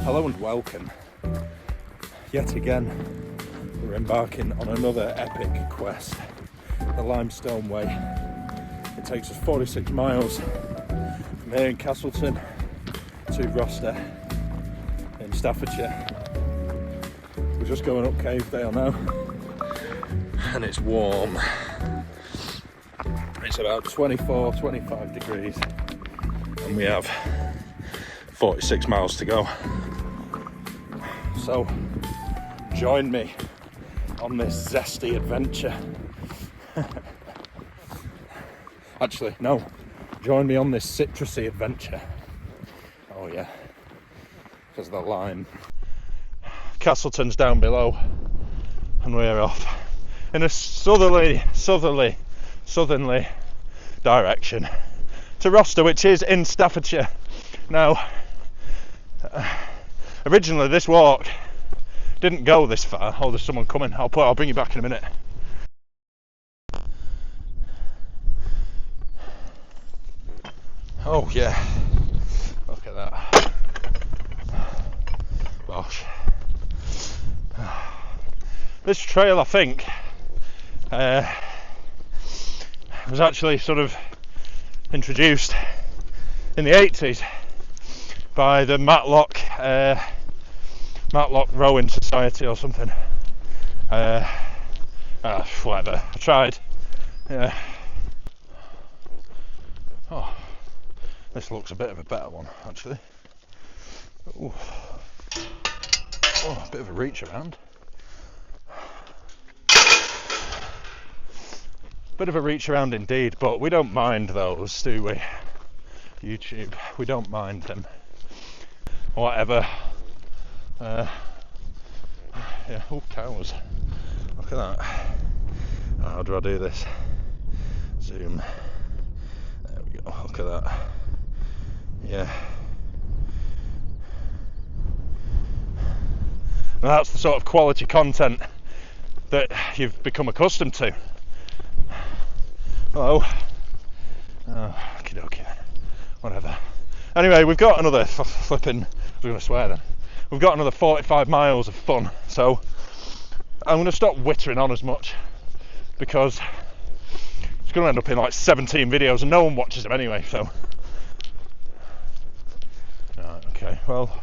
Hello and welcome. Yet again, we're embarking on another epic quest, the Limestone Way. It takes us 46 miles from here in Castleton to Roster in Staffordshire. We're just going up Cavedale now, and it's warm. It's about 24-25 degrees, and we have 46 miles to go. So join me on this zesty adventure. Actually, no, join me on this citrusy adventure. Oh yeah, because the lime. Castleton's down below, and we're off in a southerly direction to Roster, which is in Staffordshire. Now, originally this walk didn't go this far. Oh, there's someone coming. I'll bring you back in a minute. Oh yeah, look at that. Gosh. This trail, I think, was actually sort of introduced in the 80s by the Matlock Rowing Society or something. Whatever. I tried. Yeah. Oh, this looks a bit of a better one, actually. Ooh. Oh, a bit of a reach around. Bit of a reach around indeed, but we don't mind those, do we? YouTube, we don't mind them. Whatever. Yeah, oh, cows. Look at that. How do I do this? Zoom. There we go, look at that. Yeah. And that's the sort of quality content that you've become accustomed to. Hello. Oh, okie dokie. Whatever. Anyway, we've got another flipping, I was going to swear then. We've got another 45 miles of fun, so I'm going to stop whittering on as much, because it's going to end up in like 17 videos and no one watches them anyway, so. Right, okay, well,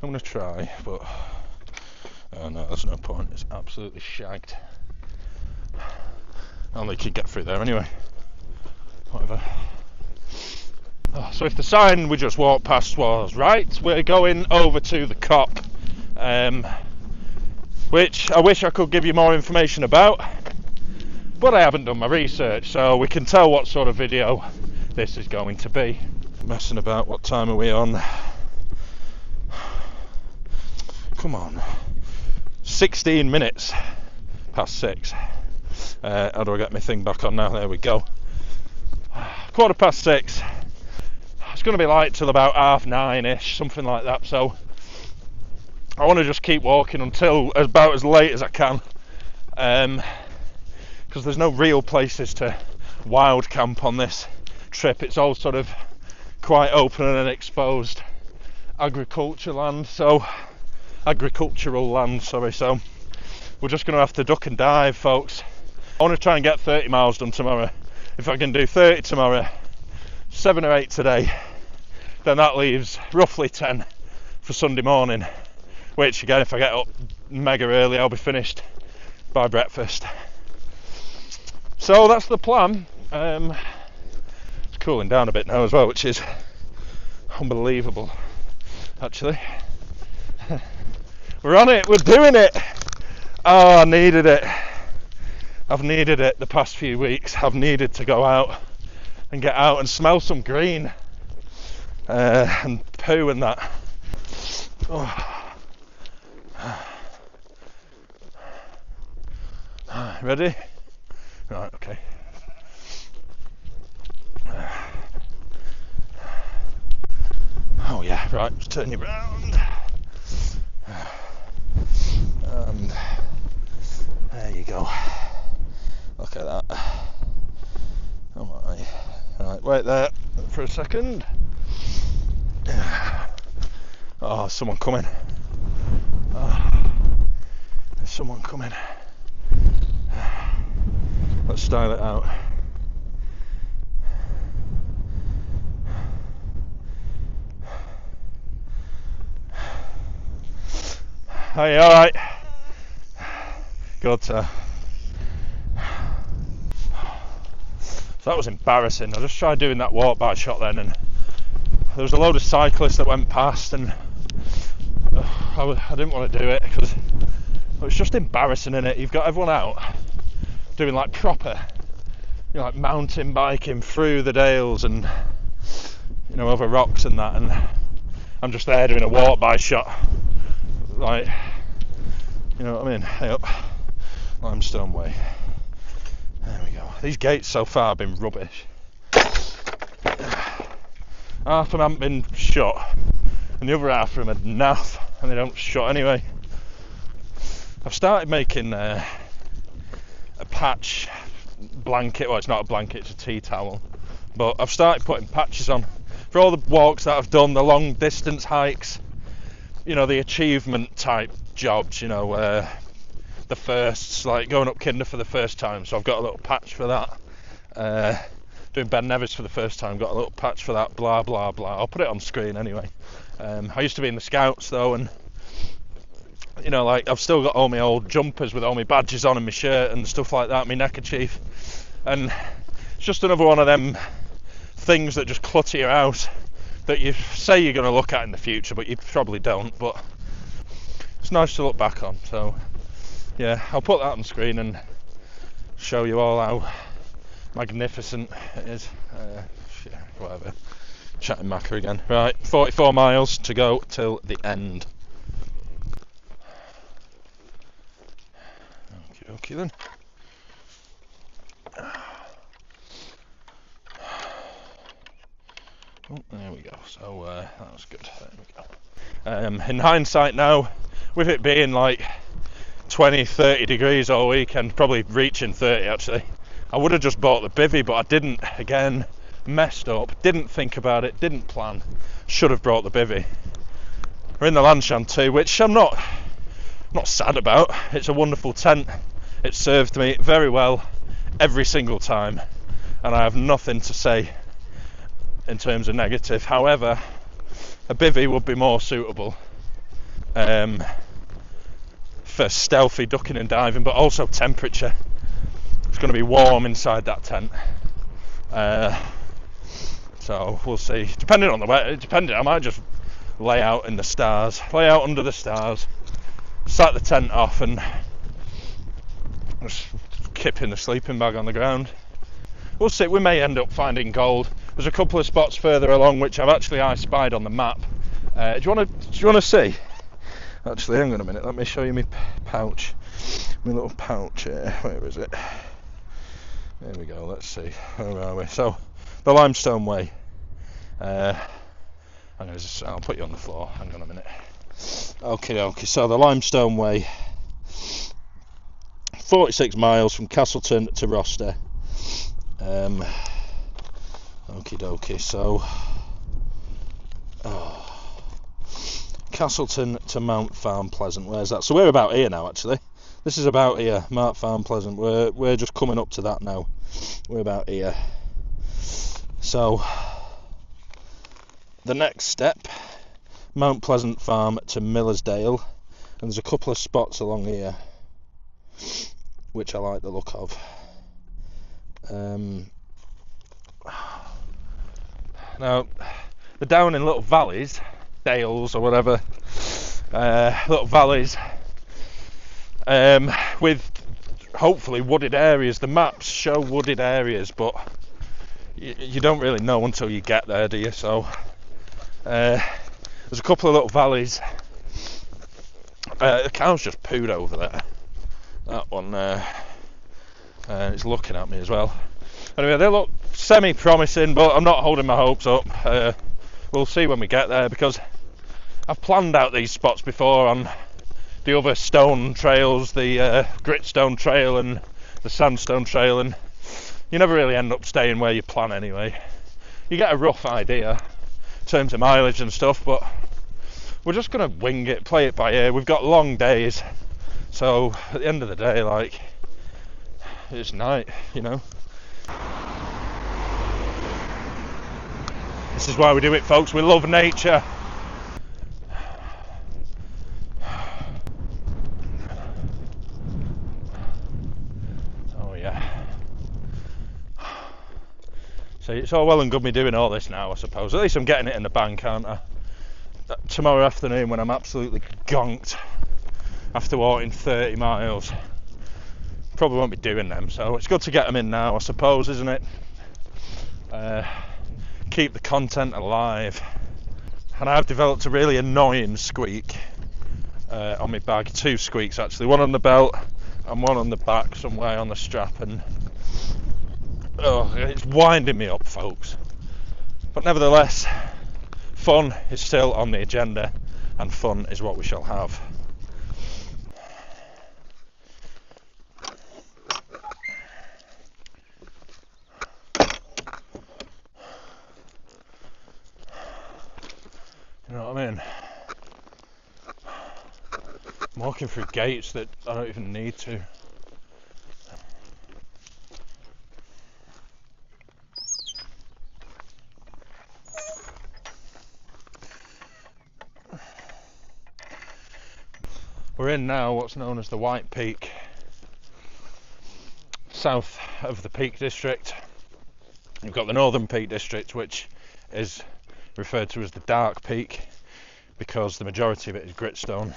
I'm going to try, but no, there's no point. It's absolutely shagged. I only could get through there anyway. Whatever. Oh, so if the sign we just walked past was right, we're going over to the cop, which I wish I could give you more information about, but I haven't done my research, so we can tell what sort of video this is going to be. Messing about, what time are we on? Come on. 16 minutes past 6. How do I get my thing back on now? There we go. 6:15. It's going to be light till about 9:30ish, something like that. So I want to just keep walking until about as late as I can, because there's no real places to wild camp on this trip. It's all sort of quite open and exposed agricultural land. So we're just going to have to duck and dive, folks. I want to try and get 30 miles done tomorrow. If I can do 30 tomorrow, 7 or 8 today, then that leaves roughly 10 for Sunday morning, which again, if I get up mega early, I'll be finished by breakfast. So that's the plan. It's cooling down a bit now as well, which is unbelievable, actually. We're on it, we're doing it. Oh, I needed it. I've needed it the past few weeks. I've needed to go out and get out and smell some green and poo and that. Oh. Ready? Right, okay. Oh yeah, right, just turn you round. And there you go. Look at that. Alright. Right, wait there for a second. Oh, there's someone coming. Oh, there's someone coming. Let's style it out. Hey, alright? Good. So that was embarrassing. I just tried doing that walk by shot then, and there was a load of cyclists that went past, and I didn't want to do it because it was just embarrassing, innit? You've got everyone out doing like proper, you know, like mountain biking through the dales and, you know, over rocks and that, and I'm just there doing a walk by shot, like, you know what I mean? Hey up, Limestone Way. There we go. These gates so far have been rubbish. Half of them haven't been shut, and the other half of them are naff, and they don't shut anyway. I've started making a patch blanket. Well, it's not a blanket, it's a tea towel, but I've started putting patches on for all the walks that I've done, the long distance hikes, you know, the achievement type jobs, you know, the firsts, like going up Kinder for the first time, so I've got a little patch for that. Doing Ben Nevis for the first time, got a little patch for that, blah blah blah. I'll put it on screen anyway. I used to be in the Scouts though, and you know, like, I've still got all my old jumpers with all my badges on and my shirt and stuff like that, my neckerchief, and it's just another one of them things that just clutter your house that you say you're going to look at in the future, but you probably don't. But it's nice to look back on. So yeah, I'll put that on screen and show you all how magnificent it is. Yeah, whatever. Chatting macca again. Right, 44 miles to go till the end. Okay then. Oh, there we go. So that was good. There we go. In hindsight now, with it being like 20-30 degrees all weekend, probably reaching 30 actually, I would have just bought the bivvy, but I didn't. Again, messed up, didn't think about it, didn't plan. Should have brought the bivvy. We're in the Lanshan too, which I'm not sad about. It's a wonderful tent. It served me very well every single time, and I have nothing to say in terms of negative. However, a bivvy would be more suitable for stealthy ducking and diving, but also temperature. It's going to be warm inside that tent, so we'll see. Depending on the weather, I might just lay out in the stars, lay out under the stars, sack the tent off, and just kip in the sleeping bag on the ground. We'll see. We may end up finding gold. There's a couple of spots further along which I've actually spied on the map. Do you want to see? Actually, hang on a minute. Let me show you my pouch. My little pouch here. Where is it? There we go. Let's see. Where are we? So, the Limestone Way. I'll put you on the floor. Hang on a minute. Okay. So the Limestone Way. 46 miles from Castleton to Roster. Okie dokie, so Castleton to Mount Farm Pleasant. Where's that? So we're about here now actually. This is about here, Mount Farm Pleasant. We're just coming up to that now. We're about here. So the next step, Mount Pleasant Farm to Millersdale, and there's a couple of spots along here which I like the look of. Now, they're down in little valleys, dales or whatever, little valleys, with hopefully wooded areas. The maps show wooded areas, but you don't really know until you get there, do you? So there's a couple of little valleys. The cow's just pooed over there. That one it's looking at me as well. Anyway, they look semi-promising, but I'm not holding my hopes up. We'll see when we get there, because I've planned out these spots before on the other stone trails, the gritstone trail and the sandstone trail, and you never really end up staying where you plan anyway. You get a rough idea in terms of mileage and stuff, but we're just gonna wing it, play it by ear. We've got long days, so at the end of the day, like, it's night, you know. This is why we do it, folks. We love nature. Oh yeah. So it's all well and good me doing all this now, I suppose. At least I'm getting it in the bank, aren't I? Tomorrow afternoon, when I'm absolutely gonked after walking 30 miles, probably won't be doing them. So it's good to get them in now, I suppose, isn't it? Keep the content alive. And I've developed a really annoying squeak on my bag. 2 squeaks actually, one on the belt and one on the back somewhere on the strap, and oh, it's winding me up, folks. But nevertheless, fun is still on the agenda, and fun is what we shall have. You know what I mean? I'm walking through gates that I don't even need to. We're in now what's known as the White Peak, south of the Peak District. You've got the Northern Peak District, which is referred to as the Dark Peak because the majority of it is gritstone.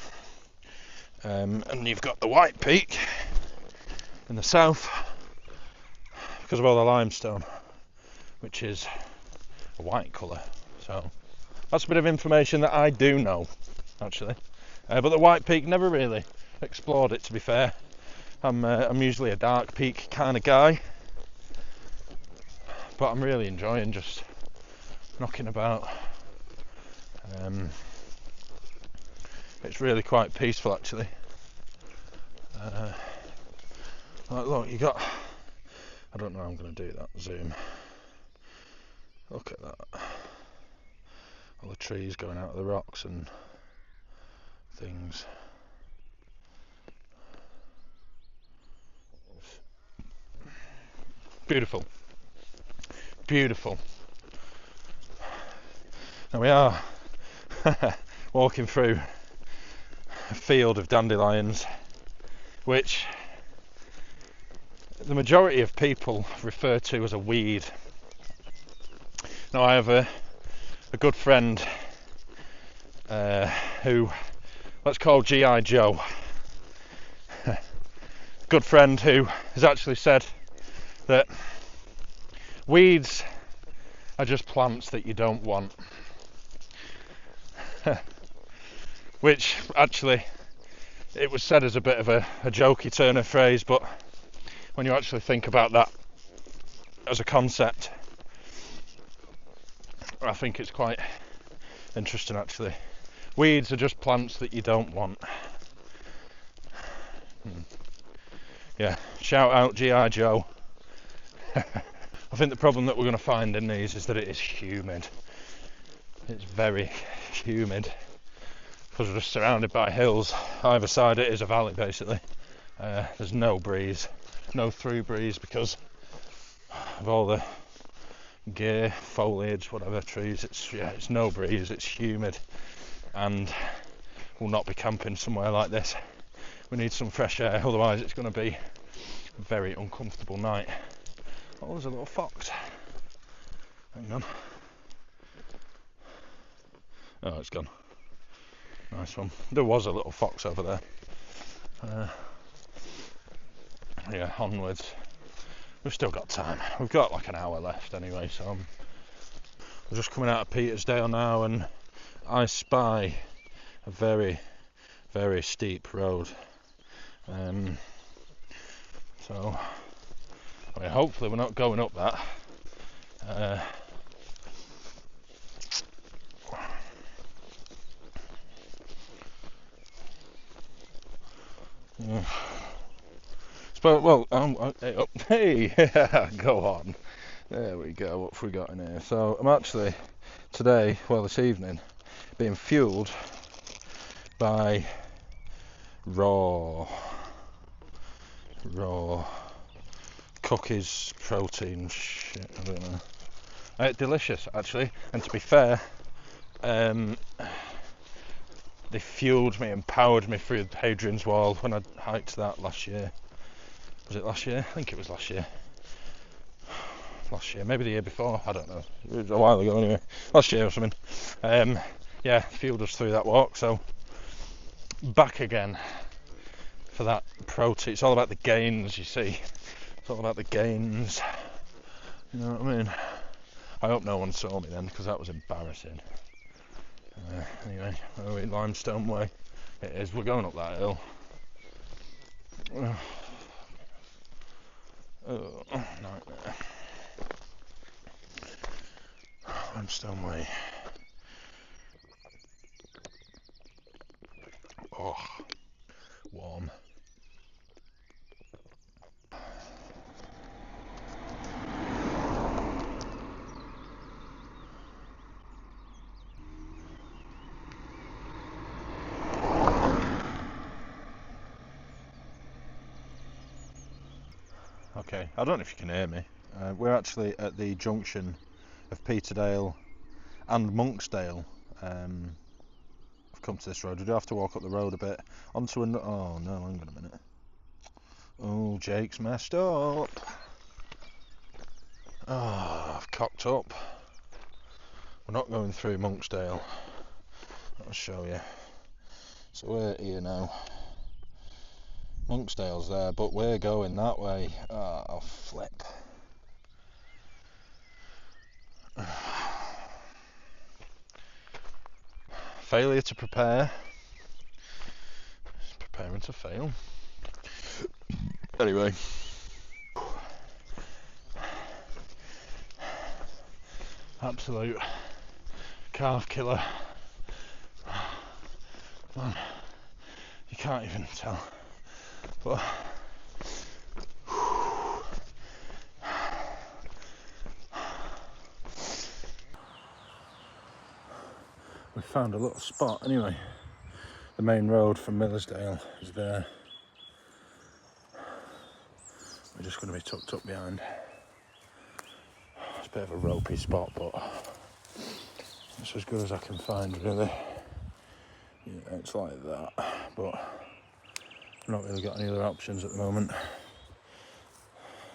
And you've got the White Peak in the south because of all the limestone, which is a white colour. So that's a bit of information that I do know, actually. But the White Peak, never really explored it, to be fair. I'm usually a Dark Peak kind of guy, but I'm really enjoying just knocking about. It's really quite peaceful, actually. Like, look, you got, I don't know how I'm going to do that, zoom. Look at that. All the trees going out of the rocks and things. Beautiful. Beautiful. Now we are walking through a field of dandelions, which the majority of people refer to as a weed. Now I have a good friend who, let's call G.I. Joe. Good friend who has actually said that weeds are just plants that you don't want. Which actually, it was said as a bit of a jokey turn of phrase, but when you actually think about that as a concept, I think it's quite interesting, actually. Weeds are just plants that you don't want. Yeah, shout out G.I. Joe. I think the problem that we're going to find in these is that it is humid. It's very humid because we're just surrounded by hills. Either side it is a valley, basically. There's no breeze, no through breeze because of all the gear, foliage, whatever, trees. It's no breeze, it's humid, and we'll not be camping somewhere like this. We need some fresh air, otherwise it's going to be a very uncomfortable night. Oh, there's a little fox. Hang on. Oh, it's gone. Nice one. There was a little fox over there. Yeah, onwards. We've still got time. We've got like an hour left anyway, so we're just coming out of Petersdale now, and I spy a very, very steep road. So, I mean, hopefully we're not going up that. Yeah. Well, hey, go on. There we go. What have we got in here? So I'm actually today, well, this evening, being fueled buy raw cookies, protein shit, I don't know. Delicious actually, and to be fair, they fueled me and powered me through Hadrian's Wall when I hiked that last year. Was it last year? I think it was last year. Maybe the year before, I don't know. It was a while ago anyway. Last year or something. Yeah, fueled us through that walk, so back again for that protein. It's all about the gains, you see. It's all about the gains. You know what I mean? I hope no one saw me then, because that was embarrassing. Anyway, Limestone Way. It is. We're going up that hill. Oh, nightmare. Limestone Way. Oh, warm. Okay, I don't know if you can hear me. We're actually at the junction of Peterdale and Monksdale. I've come to this road. We do have to walk up the road a bit onto an. Oh no, hang on a minute. Oh, Jake's messed up. Oh, I've cocked up. We're not going through Monksdale. I'll show you. So we're here now. Monksdale's there, but we're going that way. Oh, I'll flip. Failure to prepare. Preparing to fail. Anyway. Absolute calf killer. Man, you can't even tell. But we found a little spot anyway. The main road from Millersdale is there. We're just going to be tucked up behind. It's a bit of a ropey spot, but it's as good as I can find really. Yeah, it's like that, but I've not really got any other options at the moment.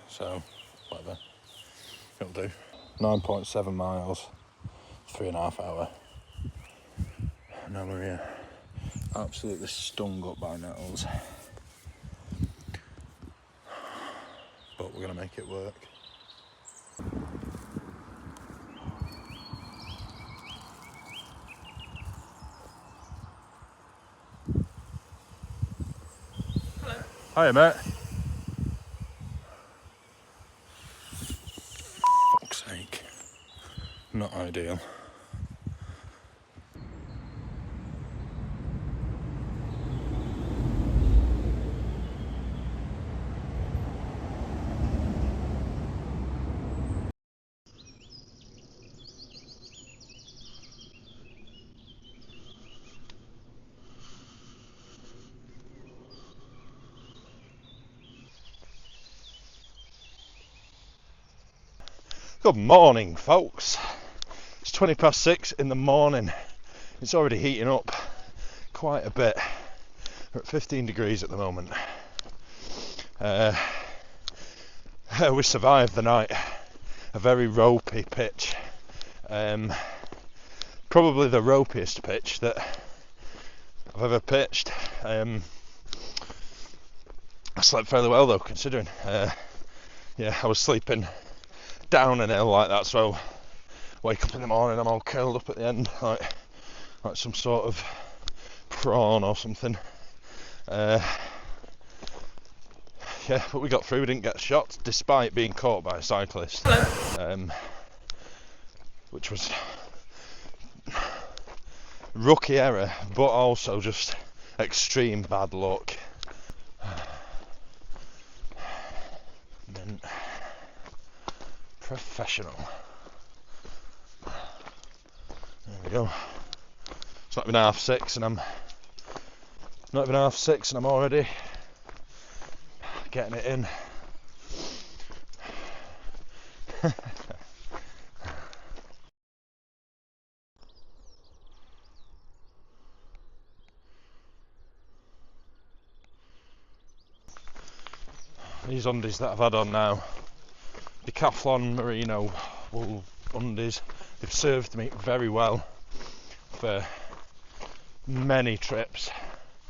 So, whatever. It'll do. 9.7 miles, 3.5 hours. Now we're here. Absolutely stung up by nettles. But we're going to make it work. Hello. Hiya, mate. Fuck's sake. Not ideal. Good morning, folks. It's 6:20 in the morning. It's already heating up quite a bit. We're at 15 degrees at the moment. We survived the night. A very ropey pitch. Probably the ropiest pitch that I've ever pitched. I slept fairly well though, considering. Yeah, I was sleeping down an hill like that, so wake up in the morning, I'm all curled up at the end, like some sort of prawn or something. Yeah, but we got through. We didn't get shot, despite being caught by a cyclist. Which was rookie error, but also just extreme bad luck. And then professional. There we go. It's like been 6:30 and I'm Not even 6:30 and I'm already getting it in. These undies that I've had on now, Decathlon merino wool undies, they've served me very well for many trips,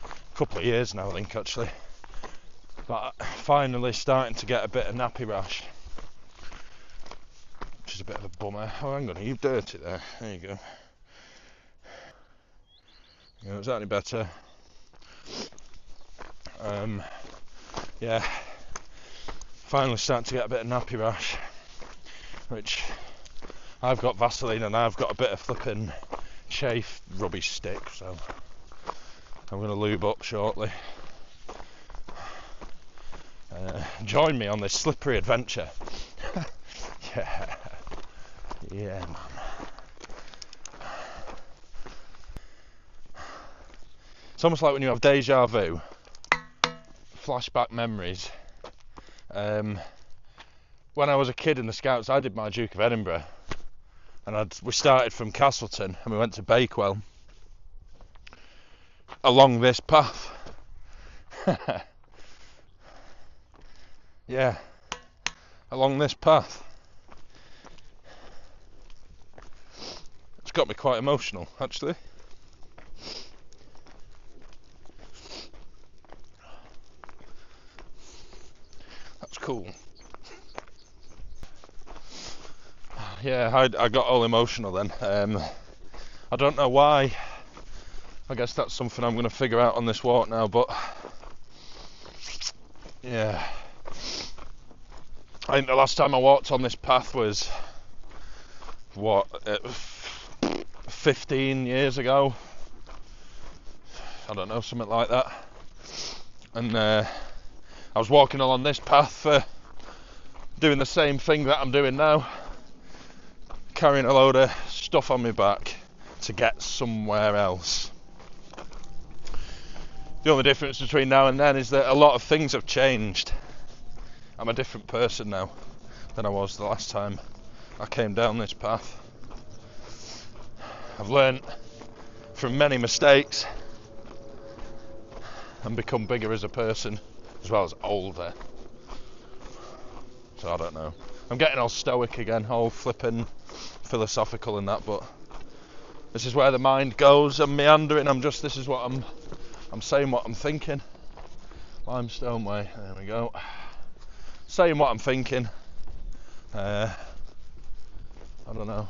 a couple of years now I think actually, but finally starting to get a bit of nappy rash, which is a bit of a bummer. Oh hang on, you've dirty there, there you go. Is that any better? Yeah, finally starting to get a bit of nappy rash, which I've got Vaseline and I've got a bit of flipping chafe rubbish stick, so I'm going to lube up shortly. Join me on this slippery adventure. Yeah man. It's almost like when you have deja vu, flashback memories. When I was a kid in the Scouts, I did my Duke of Edinburgh, and we started from Castleton and we went to Bakewell along this path. Yeah, along this path. It's got me quite emotional, actually. That's cool. Yeah, I got all emotional then. I don't know why. I guess that's something I'm going to figure out on this walk now, but yeah. I think the last time I walked on this path was, 15 years ago? I don't know, something like that. And I was walking along this path doing the same thing that I'm doing now, carrying a load of stuff on my back to get somewhere else. The only difference between now and then is that a lot of things have changed. I'm a different person now than I was the last time I came down this path. I've learned from many mistakes and become bigger as a person, as well as older. So I don't know. I'm getting all stoic again, all flipping philosophical and that, but this is where the mind goes. I'm meandering. This is what I'm saying, what I'm thinking. Limestone way. There we go. Saying what I'm thinking. I don't know.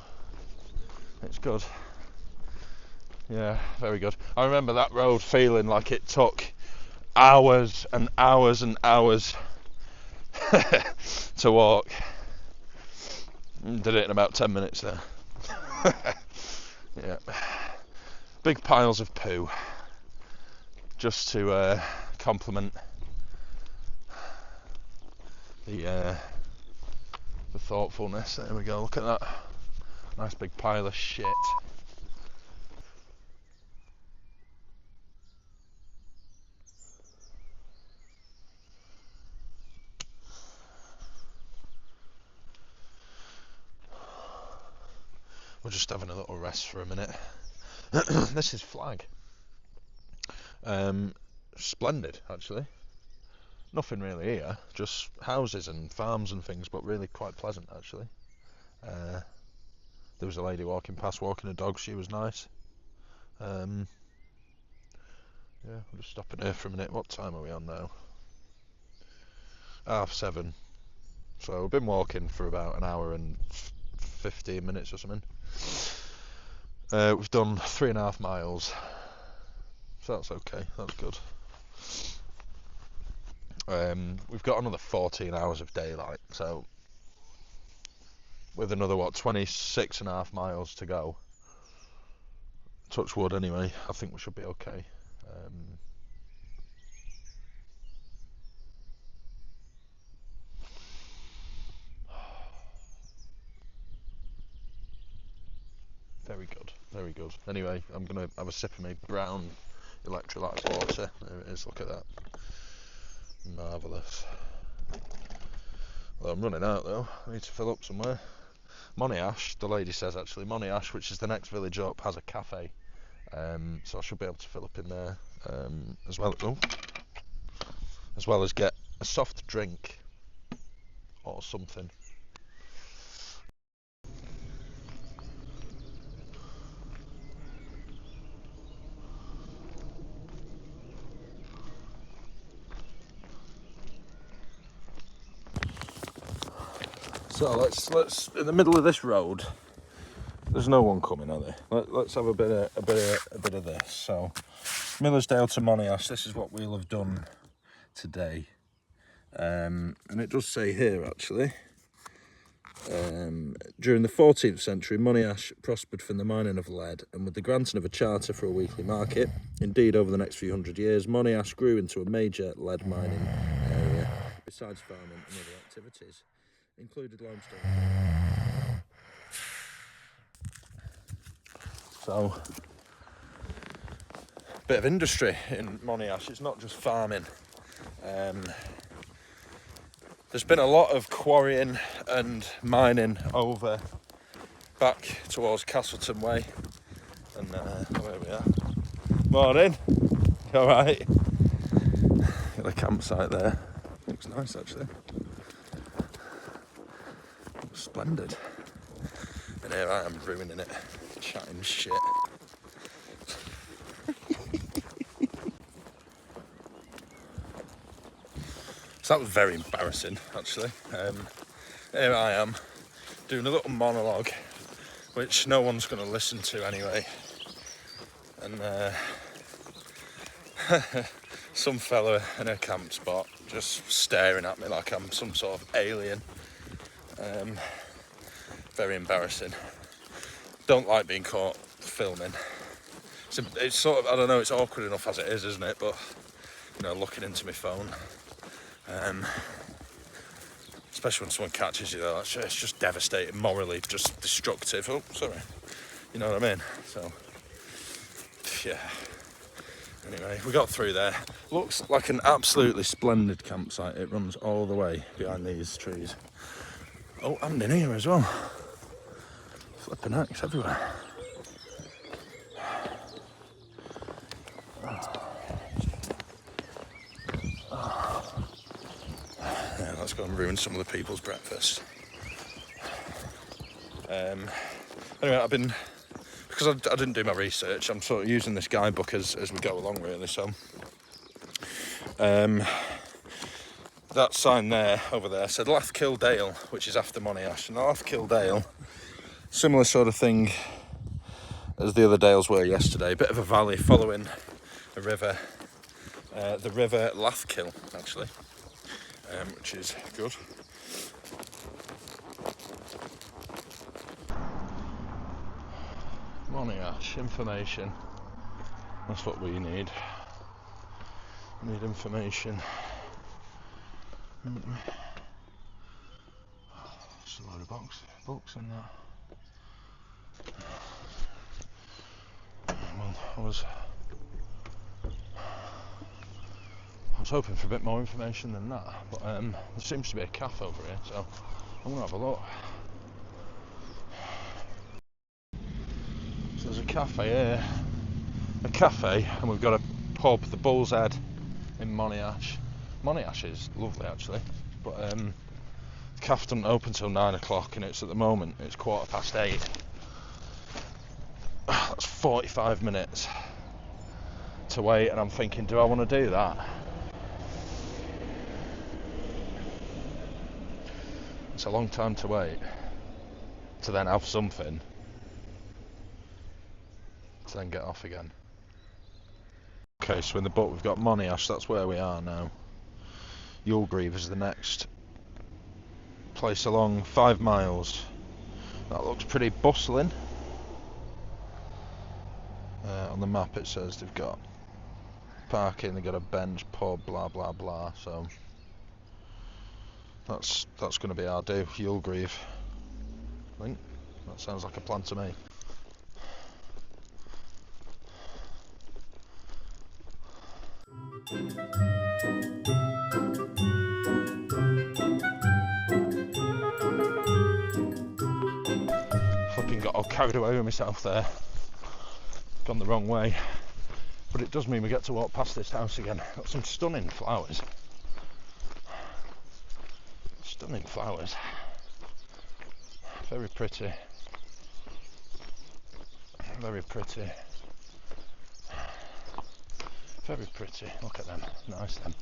It's good. Yeah, very good. I remember that road feeling like it took hours and hours and hours to walk. Did it in about 10 minutes there. Yeah. Big piles of poo. Just to compliment the thoughtfulness. There we go, look at that. Nice big pile of shit. We're just having a little rest for a minute. This is Flag. Splendid, actually. Nothing really here, just houses and farms and things, but really quite pleasant, actually. There was a lady walking past, walking a dog. She was nice. Yeah, I'm just stopping here for a minute. What time are we on now? 7:30. So we've been walking for about an hour and 15 minutes or something. We've done 3.5 miles, so that's okay, that's good. We've got another 14 hours of daylight, so with another 26.5 miles to go, touch wood anyway, I think we should be okay. Very good, very good. Anyway, I'm going to have a sip of my brown electrolyte water. There it is, look at that. Marvellous. Well, I'm running out though, I need to fill up somewhere. Monash, the lady says actually, Monash, which is the next village up, has a cafe. So I should be able to fill up in there as well as get a soft drink or something. So let's in the middle of this road. There's no one coming, are there? Let's have a bit of this. So Millersdale to Monash. This is what we'll have done today. And it does say here actually. During the 14th century, Monash prospered from the mining of lead, and with the granting of a charter for a weekly market, indeed over the next few hundred years, Monash grew into a major lead mining area, besides farming and other activities, included limestone. So, a bit of industry in Monash. It's not just farming. There's been a lot of quarrying and mining over back towards Castleton Way, and where we are. Morning. All right. Got a campsite there. Looks nice actually. Looks splendid. And here I am ruining it, chatting shit. So that was very embarrassing, actually. Here I am, doing a little monologue, which no one's going to listen to anyway. And some fella in a camp spot just staring at me like I'm some sort of alien. Very embarrassing. Don't like being caught filming. It's sort of, I don't know, it's awkward enough as it is, isn't it? But, you know, looking into my phone. Especially when someone catches you though, it's just devastating, morally just destructive. Oh, sorry. You know what I mean? So, yeah. Anyway, we got through there. Looks like an absolutely splendid campsite. It runs all the way behind these trees. Oh, and in here as well. Flipping axe everywhere. Yeah, let's go and ruin some of the people's breakfast. Anyway, because I didn't do my research, I'm sort of using this guidebook as we go along, really. So, that sign there, over there, said Lathkill Dale, which is after Monash. And Lathkill Dale, similar sort of thing as the other dales were yesterday. A bit of a valley following a river, the River Lathkill, actually, which is good. Monash, information. That's what we need. We need information. Just a load of books in that. Well, I was hoping for a bit more information than that, but there seems to be a cafe over here, so I'm gonna have a look. So there's a cafe here, and we've got a pub, the Bull's Head in Monash. Monash is lovely actually, but the cafe doesn't open till 9 o'clock, and it's at the moment it's 8:15. That's 45 minutes to wait, and I'm thinking, do I want to do that? It's a long time to wait to then have something to then get off again. Okay, so in the book we've got Monash, that's where we are now. Yulgrave is the next place along, 5 miles. That looks pretty bustling. On the map it says they've got parking, they've got a bench, pub, blah blah blah, so that's going to be our do, Yulgrave. I think that sounds like a plan to me. Flipping got all carried away with myself there. Gone the wrong way. But it does mean we get to walk past this house again. Got some stunning flowers. Stunning flowers. Very pretty. Very pretty. Very pretty. Look at them. Nice them.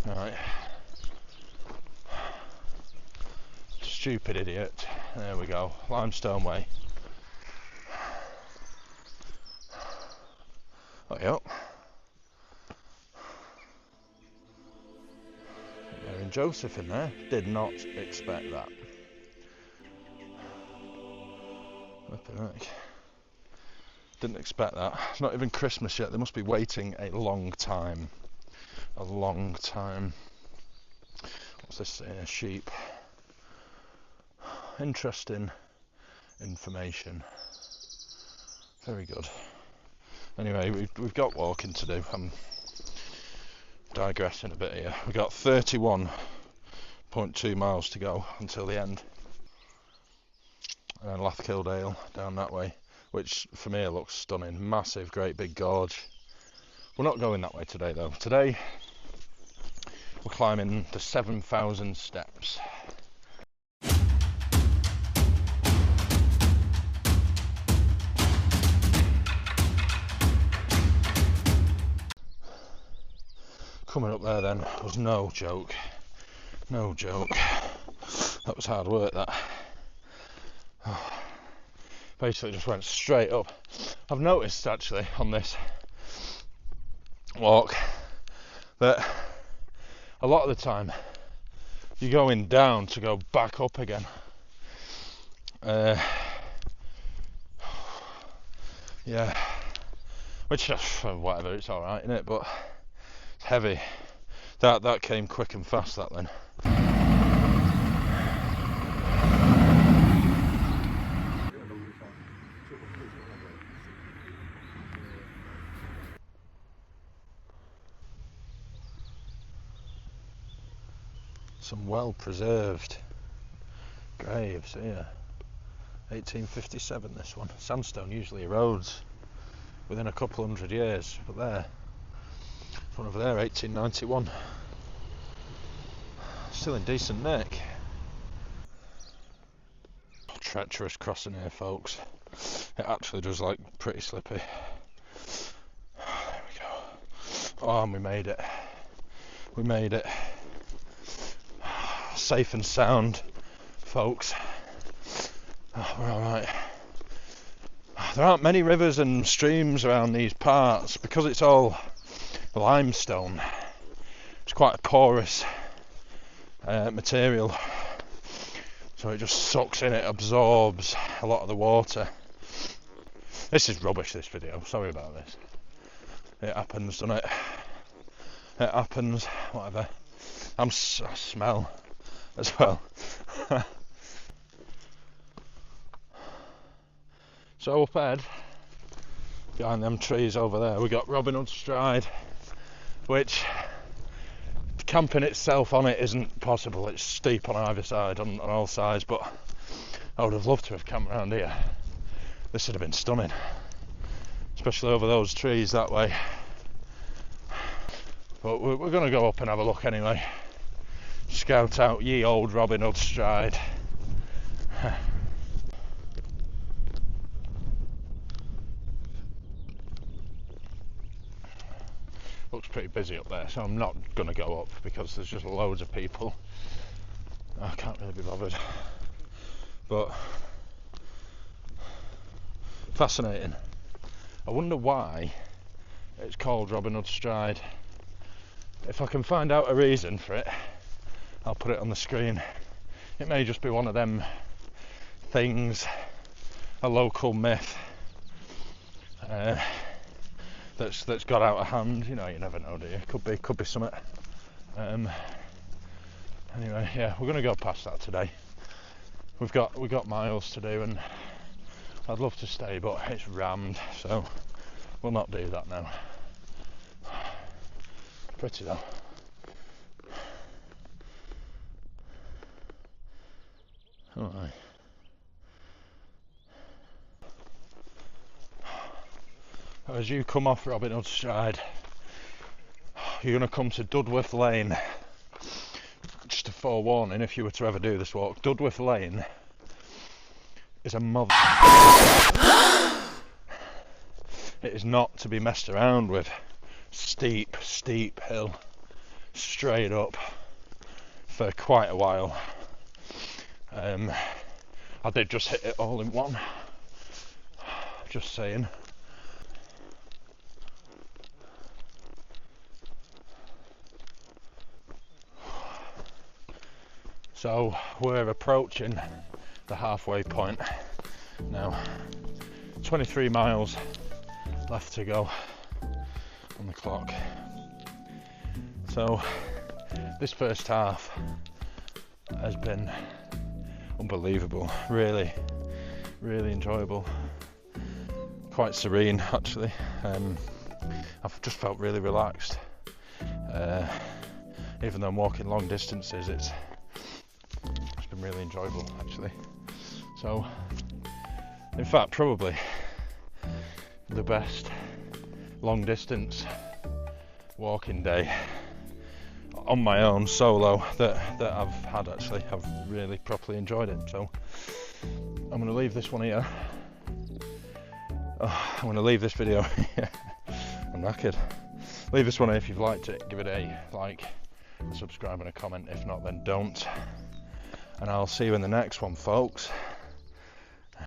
Right. Stupid idiot. There we go. Limestone way. Oh, yep. Mary and Joseph in there. Did not expect that. Flipping heck. Didn't expect that. It's not even Christmas yet. They must be waiting a long time. A long time. What's this? Sheep. Interesting information. Very good. Anyway, we've got walking to do. I'm digressing a bit here. We've got 31.2 miles to go until the end. And then Lathkildale down that way, which from here looks stunning. Massive, great big gorge. We're not going that way today though. Today we're climbing the 7,000 steps. Coming up there then was no joke. No joke. That was hard work, that. Oh. Basically just went straight up. I've noticed actually on this walk that a lot of the time you're going down to go back up again. Yeah. Which, whatever, it's alright, isn't it? But heavy. That came quick and fast, that then. Some well preserved graves here. 1857 this one. Sandstone usually erodes within a couple hundred years, but there. One over there, 1891. Still in decent nick. Treacherous crossing here, folks. It actually does like pretty slippy. There we go. Oh, and we made it. We made it. Safe and sound, folks. Oh, we're alright. There aren't many rivers and streams around these parts because it's all limestone. It's quite a porous material, so it just sucks in, it absorbs a lot of the water. This is rubbish, this video, sorry about this. It happens, doesn't it? It happens, whatever. I smell as well. So up ahead, behind them trees over there, we got Robin Hood Stride, which camping itself on it isn't possible. It's steep on either side, on all sides, but I would have loved to have camped around here. This would have been stunning, especially over those trees that way. But we're going to go up and have a look anyway. Scout out ye old Robin Hood Stride. Looks pretty busy up there, so I'm not going to go up because there's just loads of people. I can't really be bothered. But fascinating. I wonder why it's called Robin Hood Stride. If I can find out a reason for it, I'll put it on the screen. It may just be one of them things, a local myth that's got out of hand. You know, you never know, do you? Could be something. Anyway, yeah, we're gonna go past that today. We've got miles to do, and I'd love to stay, but it's rammed, so we'll not do that now. Pretty though. Alright. As you come off Robin Hood Stride, you're going to come to Dudworth Lane. Just a forewarning, if you were to ever do this walk, Dudworth Lane is a mother. It is not to be messed around with. Steep hill, straight up for quite a while. I did just hit it all in one. Just saying. So we're approaching the halfway point now. 23 miles left to go on the clock. So this first half has been unbelievable, really enjoyable, quite serene actually. I've just felt really relaxed, even though I'm walking long distances. It's been really enjoyable actually. So in fact probably the best long distance walking day on my own solo that I've had actually. I've really properly enjoyed it. So I'm going to leave this one here. I'm going to leave this video here. I'm knackered. Leave this one here if you've liked it. Give it a like, subscribe and a comment. If not, then don't. And I'll see you in the next one, folks.